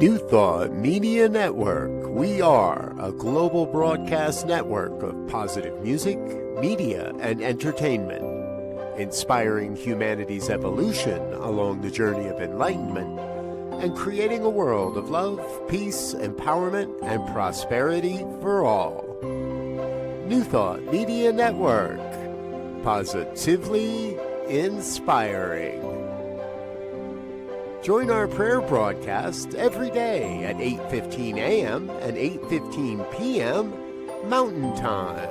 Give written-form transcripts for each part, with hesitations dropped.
New Thought Media Network. We are a global broadcast network of positive music, media, and entertainment, inspiring humanity's evolution along the journey of enlightenment and creating a world of love, peace, empowerment, and prosperity for all. New Thought Media Network. Positively inspiring. Join our prayer broadcast every day at 8:15 a.m. and 8:15 p.m. Mountain Time.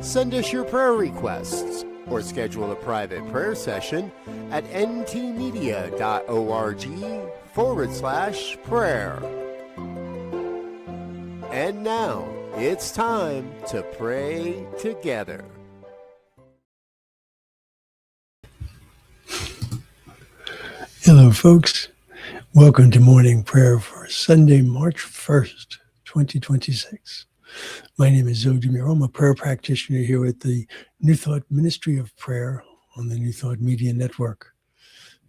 Send us your prayer requests or schedule a private prayer session at ntmedia.org/prayer. And now, it's time to pray together. Hello, folks. Welcome to morning prayer for Sunday, March 1st, 2026. My name is Muro. I'm a prayer practitioner here at the New Thought Ministry of Prayer on the New Thought Media Network.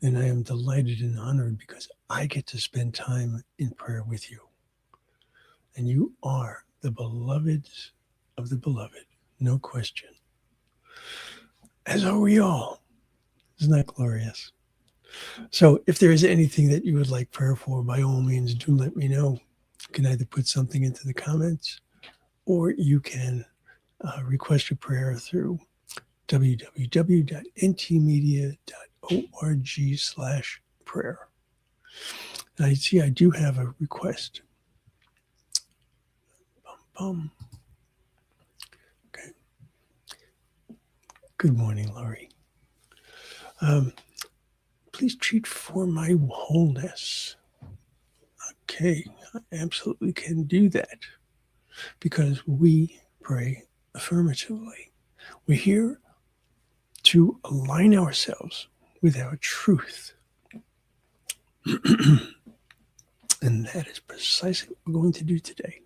And I am delighted and honored because I get to spend time in prayer with you. And you are the beloveds of the beloved, no question. As are we all. Isn't that glorious? So if there is anything that you would like prayer for, by all means, do let me know. You can either put something into the comments or you can request a prayer through www.ntmedia.org/prayer. And I see I do have a request. Okay. Good morning, Laurie. Please treat for my wholeness. Okay, I absolutely can do that because we pray affirmatively. We're here to align ourselves with our truth. And that is precisely what we're going to do today.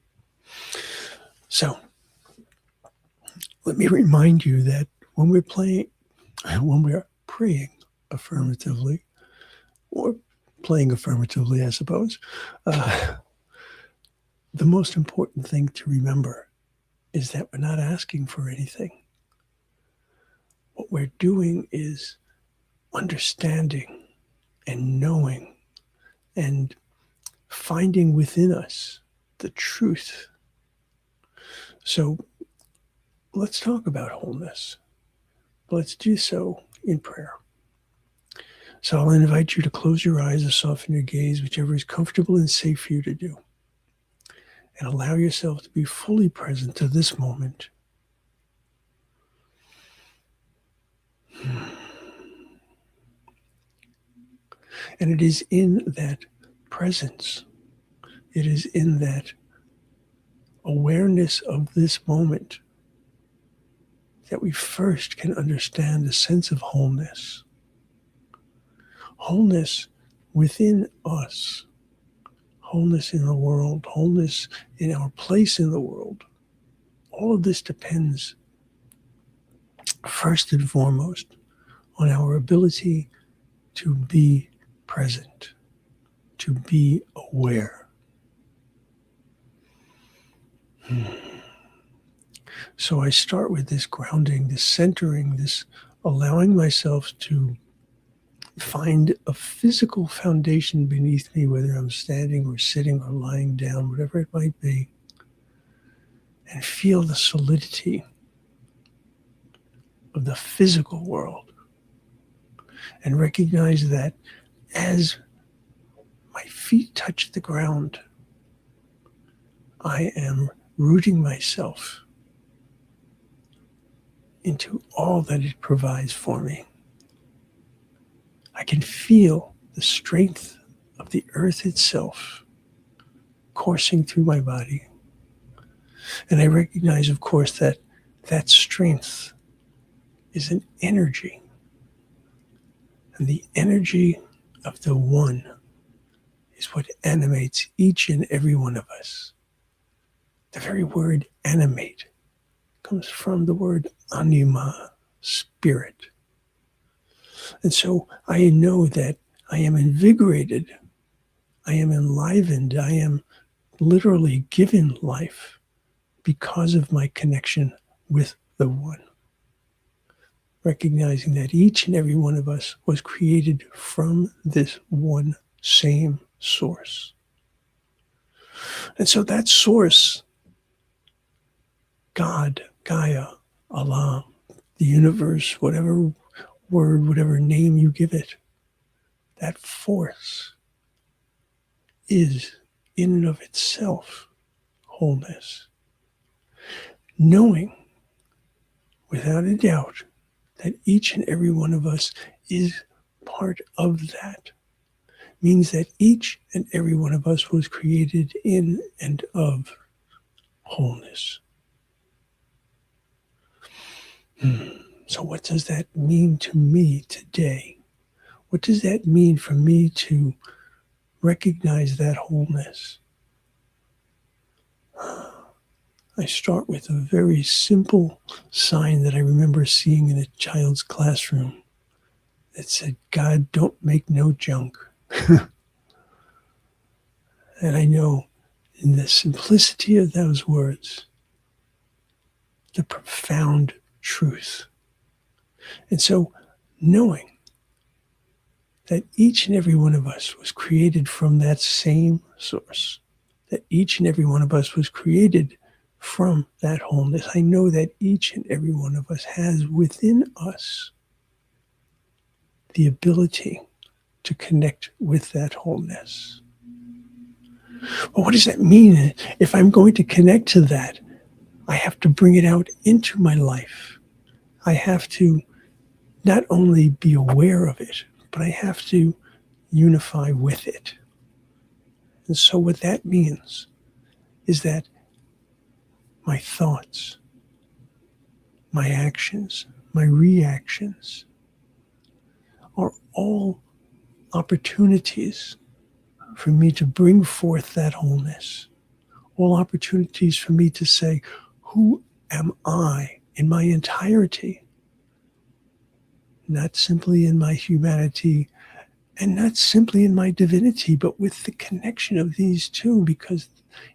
So, let me remind you that when we're praying affirmatively, or playing affirmatively, I suppose, the most important thing to remember is that we're not asking for anything. What we're doing is understanding and knowing and finding within us the truth. So let's talk about wholeness. Let's do so in prayer. So I'll invite you to close your eyes or soften your gaze, whichever is comfortable and safe for you to do. And allow yourself to be fully present to this moment. And it is in that presence, it is in that awareness of this moment that we first can understand a sense of wholeness. Wholeness within us, wholeness in the world, wholeness in our place in the world. All of this depends, first and foremost, on our ability to be present, to be aware. So I start with this grounding, this centering, this allowing myself to find a physical foundation beneath me, whether I'm standing or sitting or lying down, whatever it might be, and feel the solidity of the physical world, and recognize that as my feet touch the ground, I am rooting myself into all that it provides for me. I can feel the strength of the earth itself coursing through my body. And I recognize, of course, that that strength is an energy. And the energy of the one is what animates each and every one of us. The very word animate comes from the word anima, spirit. And so I know that I am invigorated. I am enlivened. I am literally given life because of my connection with the One. Recognizing that each and every one of us was created from this one same source. And so that source, God, Gaia, Allah, the universe, whatever word, whatever name you give it, that force is in and of itself wholeness. Knowing without a doubt that each and every one of us is part of that means that each and every one of us was created in and of wholeness. So what does that mean to me today? What does that mean for me to recognize that wholeness? I start with a very simple sign that I remember seeing in a child's classroom that said, God, don't make no junk. And I know in the simplicity of those words, the profound truth. And so knowing that each and every one of us was created from that same source, that each and every one of us was created from that wholeness, I know that each and every one of us has within us the ability to connect with that wholeness. Well, what does that mean? If I'm going to connect to that, I have to bring it out into my life. I have to not only be aware of it, but I have to unify with it. And so what that means is that my thoughts, my actions, my reactions are all opportunities for me to bring forth that wholeness, all opportunities for me to say, who am I in my entirety? Not simply in my humanity and not simply in my divinity, but with the connection of these two, because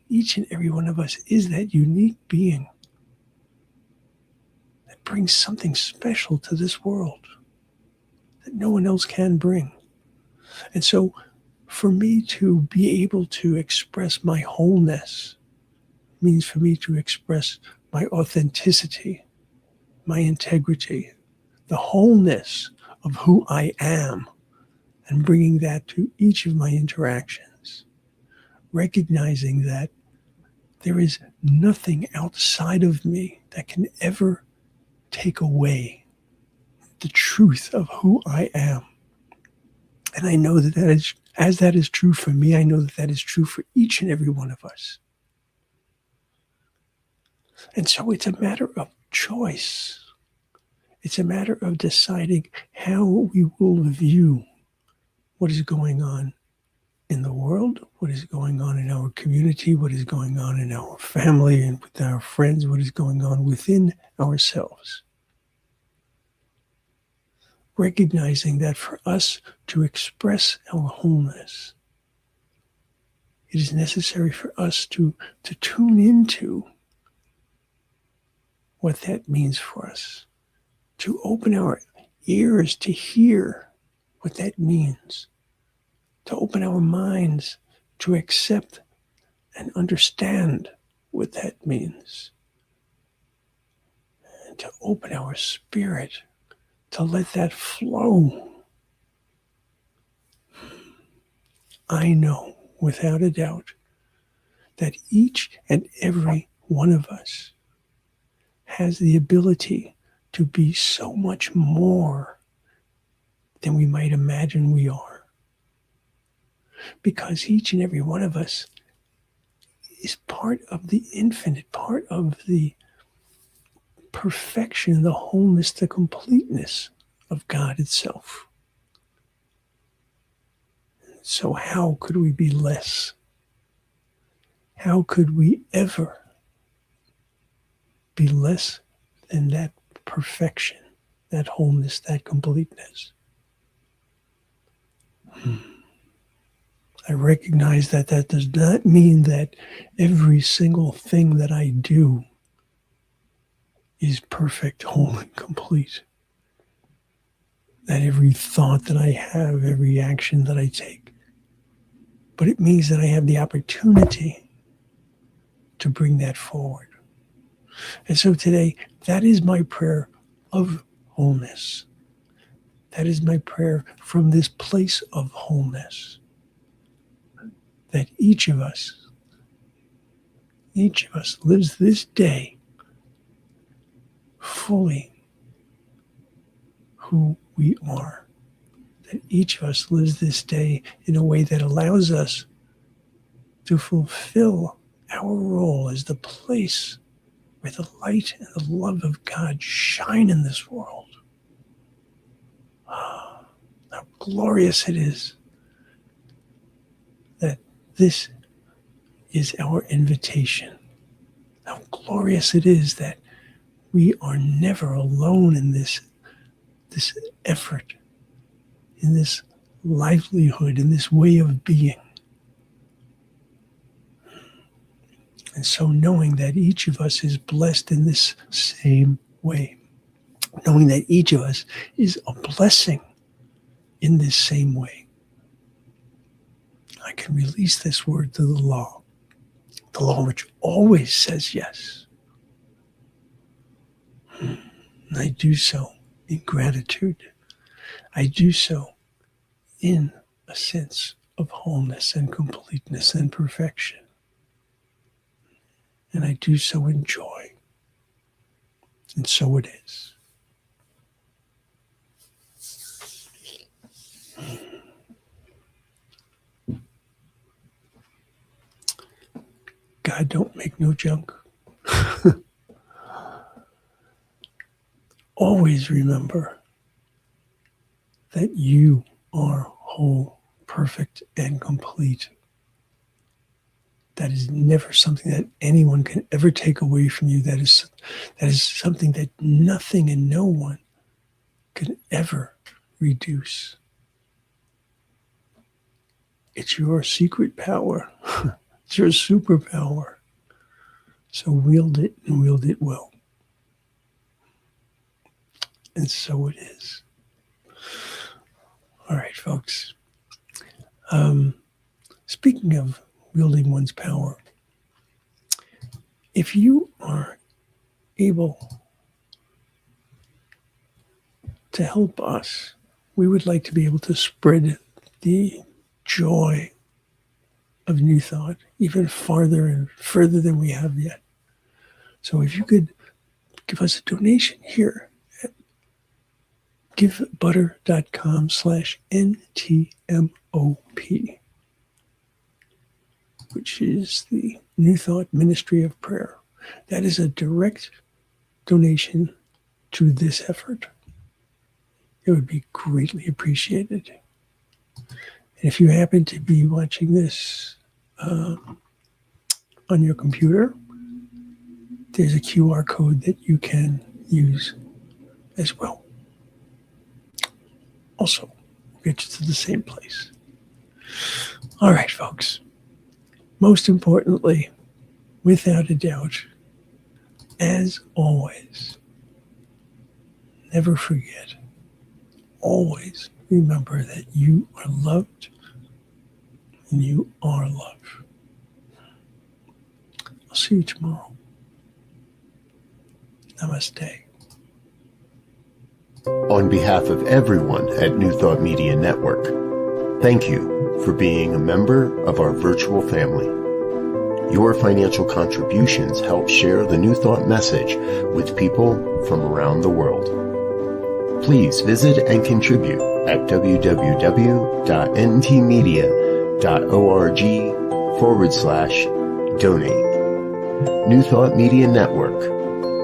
each and every one of us is that unique being that brings something special to this world that no one else can bring. And so for me to be able to express my wholeness means for me to express my authenticity, my integrity, the wholeness of who I am, and bringing that to each of my interactions, recognizing that there is nothing outside of me that can ever take away the truth of who I am. And I know that that is, as that is true for me, I know that that is true for each and every one of us. And so it's a matter of choice. It's a matter of deciding how we will view what is going on in the world, what is going on in our community, what is going on in our family and with our friends, what is going on within ourselves. Recognizing that for us to express our wholeness, it is necessary for us to tune into what that means for us, to open our ears to hear what that means, to open our minds to accept and understand what that means, and to open our spirit to let that flow. I know without a doubt that each and every one of us has the ability to be so much more than we might imagine we are. Because each and every one of us is part of the infinite, part of the perfection, the wholeness, the completeness of God itself. So how could we be less? How could we ever be less than that perfection, that wholeness, that completeness? I recognize that that does not mean that every single thing that I do is perfect, whole, and complete. That every thought that I have, every action that I take. But it means that I have the opportunity to bring that forward. And so today, that is my prayer of wholeness. That is my prayer from this place of wholeness. That each of us lives this day fully who we are. That each of us lives this day in a way that allows us to fulfill our role as the place where the light and the love of God shine in this world. How glorious it is that this is our invitation. How glorious it is that we are never alone in this effort, in this livelihood, in this way of being. And so knowing that each of us is blessed in this same way, knowing that each of us is a blessing in this same way, I can release this word to the law which always says yes. And I do so in gratitude. I do so in a sense of wholeness and completeness and perfection. And I do so in joy. And so it is. God don't make no junk. Always remember that you are whole, perfect, and complete. That is never something that anyone can ever take away from you. That is something that nothing and no one can ever reduce. It's your secret power. It's your superpower. So wield it and wield it well. And so it is. All right, folks. Speaking of wielding one's power, if you are able to help us, we would like to be able to spread the joy of New Thought even farther and further than we have yet. So if you could give us a donation here at givebutter.com/NTMOP, which is the New Thought Ministry of Prayer. That is a direct donation to this effort. It would be greatly appreciated. And if you happen to be watching this on your computer, there's a QR code that you can use as well. Also, we'll get you to the same place. All right, folks. Most importantly, without a doubt, as always, never forget, always remember that you are loved and you are love. I'll see you tomorrow. Namaste. On behalf of everyone at New Thought Media Network, thank you for being a member of our virtual family. Your financial contributions help share the New Thought message with people from around the world. Please visit and contribute at www.ntmedia.org/donate. New Thought Media Network.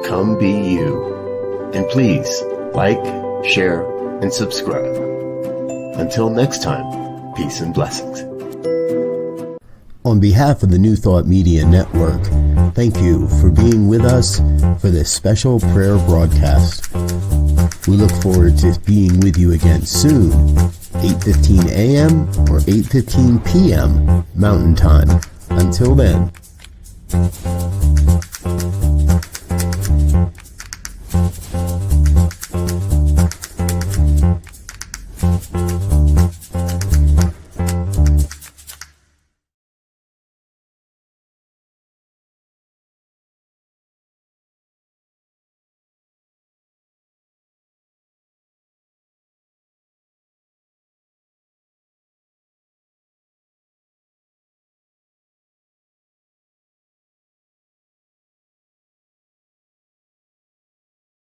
Come be you. And please like, share, and subscribe. Until next time, peace and blessings. On behalf of the New Thought Media Network, thank you for being with us for this special prayer broadcast. We look forward to being with you again soon 8:15 a.m. or 8:15 p.m. Mountain Time. Until then.